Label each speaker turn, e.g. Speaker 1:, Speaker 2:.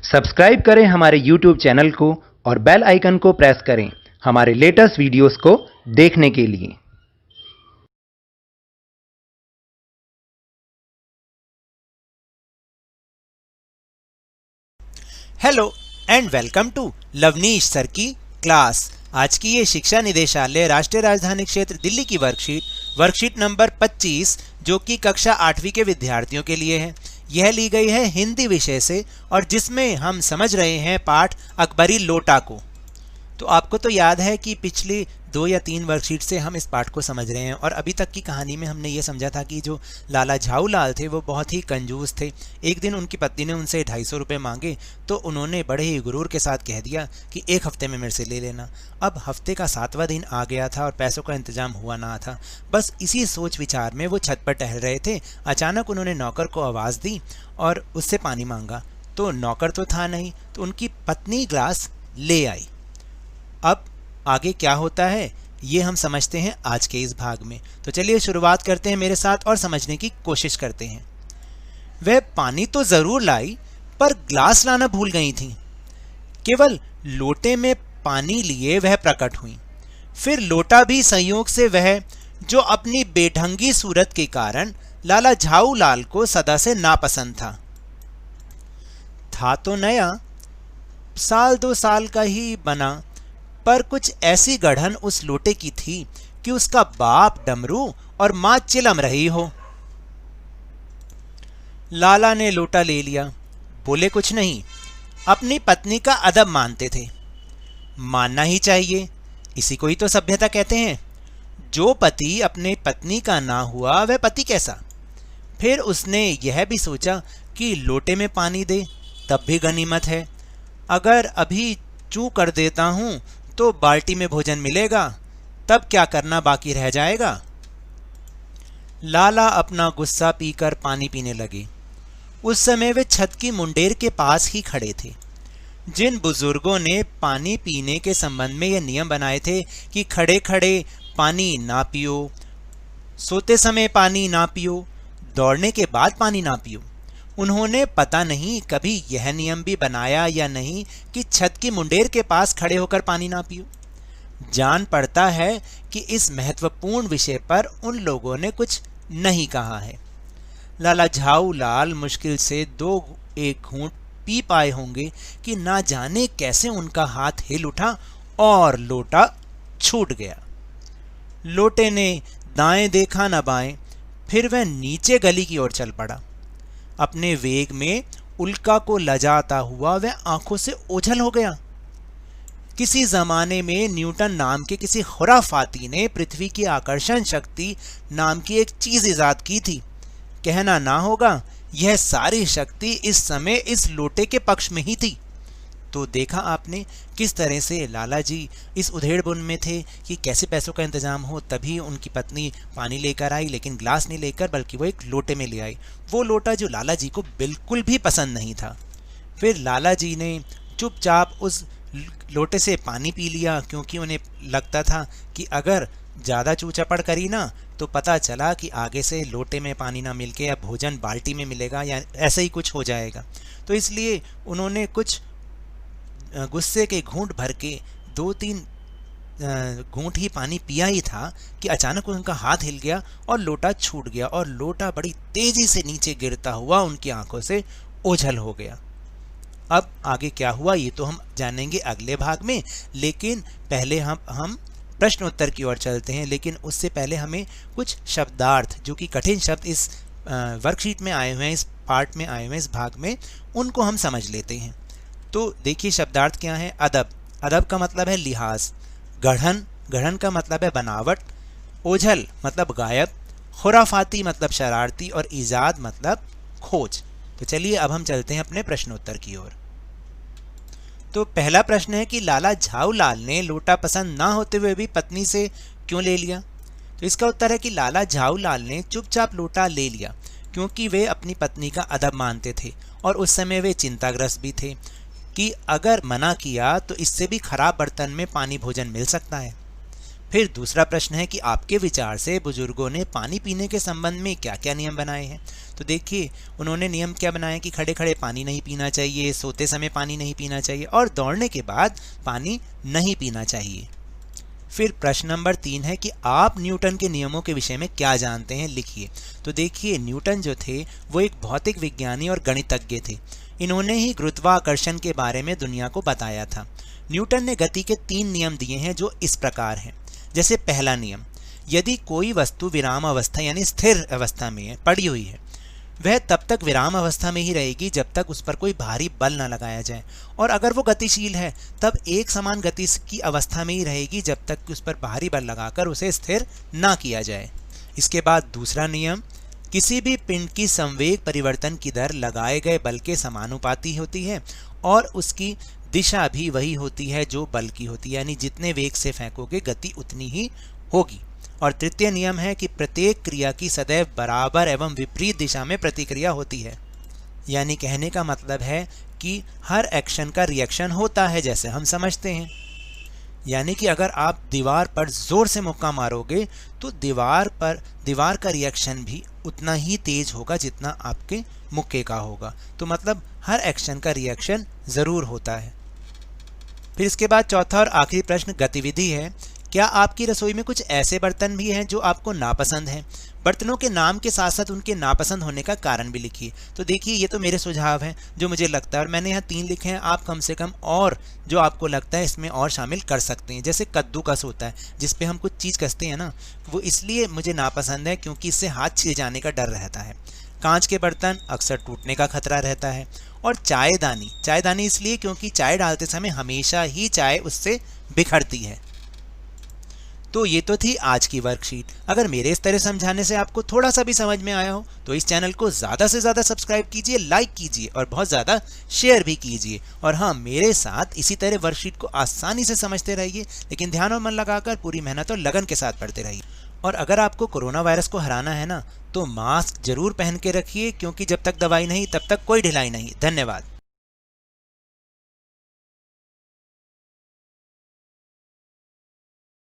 Speaker 1: Subscribe करें हमारे YouTube channel को और बेल आइकन को प्रेस करें हमारे लेटेस्ट वीडियोस को देखने के लिए।
Speaker 2: Hello and welcome to Lavneesh sir की क्लास। आज की ये शिक्षा निदेशालय राष्ट्रीय राजधानी क्षेत्र दिल्ली की वर्कशीट नंबर 25 जो कि कक्षा 8वीं के विद्यार्थियों के लिए है। यह ली गई है हिंदी विषय से और जिसमें हम समझ रहे हैं पाठ अकबरी लोटा को। तो आपको तो याद है कि पिछली 2 या 3 वर्कशीट से हम इस पाठ को समझ रहे हैं और अभी तक की कहानी में हमने ये समझा था कि जो लाला झाऊलाल थे वो बहुत ही कंजूस थे। एक दिन उनकी पत्नी ने उनसे 250 रुपये मांगे तो उन्होंने बड़े ही गुरूर के साथ कह दिया कि 1 हफ्ते में मेरे से ले लेना। अब हफ्ते का 7वां दिन आ गया था और पैसों का इंतजाम हुआ ना था। बस इसी सोच विचार में वो छत पर टहल रहे थे। अचानक उन्होंने नौकर को आवाज़ दी और उससे पानी मांगा तो नौकर तो था नहीं, तो उनकी पत्नी ग्लास ले आई। अब आगे क्या होता है ये हम समझते हैं आज के इस भाग में। तो चलिए शुरुआत करते हैं मेरे साथ और समझने की कोशिश करते हैं। वह पानी तो जरूर लाई पर ग्लास लाना भूल गई थी। केवल लोटे में पानी लिए वह प्रकट हुई। फिर लोटा भी संयोग से वह जो अपनी बेढंगी सूरत के कारण लाला झाऊलाल को सदा से नापसंद था तो नया, 1-2 साल का ही बना, पर कुछ ऐसी गढ़न उस लोटे की थी कि उसका बाप डमरू और मां चिलम रही हो। लाला ने लोटा ले लिया, बोले कुछ नहीं, अपनी पत्नी का अदब मानते थे। मानना ही चाहिए, इसी को ही तो सभ्यता कहते हैं। जो पति अपने पत्नी का ना हुआ वह पति कैसा। फिर उसने यह भी सोचा कि लोटे में पानी दे तब भी गनीमत है, अगर अभी चू कर देता हूं तो बाल्टी में भोजन मिलेगा, तब क्या करना बाकी रह जाएगा। लाला अपना गुस्सा पीकर पानी पीने लगे। उस समय वे छत की मुंडेर के पास ही खड़े थे। जिन बुजुर्गों ने पानी पीने के संबंध में यह नियम बनाए थे कि खड़े खड़े पानी ना पियो, सोते समय पानी ना पियो, दौड़ने के बाद पानी ना पियो, उन्होंने पता नहीं कभी यह नियम भी बनाया या नहीं कि छत की मुंडेर के पास खड़े होकर पानी ना पियो। जान पड़ता है कि इस महत्वपूर्ण विषय पर उन लोगों ने कुछ नहीं कहा है। लाला झाऊलाल मुश्किल से 2-1 घूंट पी पाए होंगे कि ना जाने कैसे उनका हाथ हिल उठा और लोटा छूट गया। लोटे ने दाएं देखा न बाएं, फिर वह नीचे गली की ओर चल पड़ा। अपने वेग में उल्का को लजाता हुआ वह आंखों से ओझल हो गया। किसी जमाने में न्यूटन नाम के किसी खुराफाती ने पृथ्वी की आकर्षण शक्ति नाम की एक चीज इजाद की थी। कहना ना होगा यह सारी शक्ति इस समय इस लोटे के पक्ष में ही थी। तो देखा आपने किस तरह से लाला जी इस उधेड़बुन में थे कि कैसे पैसों का इंतजाम हो, तभी उनकी पत्नी पानी लेकर आई, लेकिन ग्लास नहीं लेकर बल्कि वो एक लोटे में ले आई। वो लोटा जो लाला जी को बिल्कुल भी पसंद नहीं था। फिर लाला जी ने चुपचाप उस लोटे से पानी पी लिया, क्योंकि उन्हें लगता था कि अगर ज़्यादा चूचपड़ करी ना तो पता चला कि आगे से लोटे में पानी ना मिलके या भोजन बाल्टी में मिलेगा या ऐसा ही कुछ हो जाएगा। तो इसलिए उन्होंने कुछ गुस्से के घूंट भर के 2-3 घूंट ही पानी पिया ही था कि अचानक उनका हाथ हिल गया और लोटा छूट गया और लोटा बड़ी तेजी से नीचे गिरता हुआ उनकी आंखों से ओझल हो गया। अब आगे क्या हुआ ये तो हम जानेंगे अगले भाग में, लेकिन पहले हम प्रश्न उत्तर की ओर चलते हैं। लेकिन उससे पहले हमें कुछ शब्दार्थ, जो कि कठिन शब्द इस वर्कशीट में आए हुए हैं, इस पार्ट में आए हुए हैं, इस भाग में, उनको हम समझ लेते हैं। तो देखिए शब्दार्थ क्या है। अदब, अदब का मतलब है लिहाज। गढ़न, गढ़न का मतलब है बनावट। ओझल मतलब गायब। खुराफाती मतलब शरारती और ईजाद मतलब खोज। तो चलिए अब हम चलते हैं अपने प्रश्नोत्तर की ओर। तो पहला प्रश्न है कि लाला झाऊलाल ने लोटा पसंद ना होते हुए भी पत्नी से क्यों ले लिया। तो इसका उत्तर है कि लाला झाऊलाल ने चुपचाप लोटा ले लिया क्योंकि वे अपनी पत्नी का अदब मानते थे और उस समय वे चिंताग्रस्त भी थे कि अगर मना किया तो इससे भी खराब बर्तन में पानी भोजन मिल सकता है। फिर दूसरा प्रश्न है कि आपके विचार से बुजुर्गों ने पानी पीने के संबंध में क्या क्या नियम बनाए हैं। तो देखिए, उन्होंने नियम क्या बनाए कि खड़े खड़े पानी नहीं पीना चाहिए, सोते समय पानी नहीं पीना चाहिए और दौड़ने के बाद पानी नहीं पीना चाहिए। फिर प्रश्न नंबर 3 है कि आप न्यूटन के नियमों के विषय में क्या जानते हैं, लिखिए। तो देखिए, न्यूटन जो थे वो एक भौतिक विज्ञानी और गणितज्ञ थे। इन्होंने ही गुरुत्वाकर्षण के बारे में दुनिया को बताया था। न्यूटन ने गति के 3 नियम दिए हैं जो इस प्रकार हैं। जैसे पहला नियम, यदि कोई वस्तु विराम अवस्था यानी स्थिर अवस्था में पड़ी हुई है, वह तब तक विराम अवस्था में ही रहेगी जब तक उस पर कोई भारी बल न लगाया जाए, और अगर वो गतिशील है तब एक समान गति की अवस्था में ही रहेगी जब तक कि उस पर भारी बल लगाकर उसे स्थिर ना किया जाए। इसके बाद दूसरा नियम, किसी भी पिंड की संवेग परिवर्तन की दर लगाए गए बल के समानुपाती होती है और उसकी दिशा भी वही होती है जो बल की होती है, यानी जितने वेग से फेंकोगे गति उतनी ही होगी। और तृतीय नियम है कि प्रत्येक क्रिया की सदैव बराबर एवं विपरीत दिशा में प्रतिक्रिया होती है। यानी कहने का मतलब है कि हर एक्शन का रिएक्शन होता है, जैसे हम समझते हैं। यानी कि अगर आप दीवार पर जोर से मुक्का मारोगे तो दीवार का रिएक्शन भी उतना ही तेज होगा जितना आपके मुक्के का होगा। तो मतलब हर एक्शन का रिएक्शन जरूर होता है। फिर इसके बाद चौथा और आखिरी प्रश्न गतिविधि है। क्या आपकी रसोई में कुछ ऐसे बर्तन भी हैं जो आपको नापसंद हैं? बर्तनों के नाम के साथ साथ उनके नापसंद होने का कारण भी लिखिए। तो देखिए, ये तो मेरे सुझाव हैं जो मुझे लगता है, और मैंने यहाँ 3 लिखे हैं। आप कम से कम और जो आपको लगता है इसमें और शामिल कर सकते हैं। जैसे कद्दूकस होता है, जिस पे हम कुछ चीज़ कसते हैं ना, वो इसलिए मुझे नापसंद है क्योंकि इससे हाथ छिल जाने का डर रहता है। कांच के बर्तन अक्सर टूटने का खतरा रहता है। और चायदानी इसलिए क्योंकि चाय डालते समय हमेशा ही चाय उससे बिखरती है। तो ये तो थी आज की वर्कशीट। अगर मेरे इस तरह समझाने से आपको थोड़ा सा भी समझ में आया हो तो इस चैनल को ज़्यादा से ज़्यादा सब्सक्राइब कीजिए, लाइक कीजिए और बहुत ज़्यादा शेयर भी कीजिए। और हाँ, मेरे साथ इसी तरह वर्कशीट को आसानी से समझते रहिए, लेकिन ध्यान और मन लगाकर पूरी मेहनत और लगन के साथ पढ़ते रहिए। और अगर आपको कोरोना वायरस को हराना है ना, तो मास्क जरूर पहन के रखिए, क्योंकि जब तक दवाई नहीं तब तक कोई ढिलाई नहीं। धन्यवाद।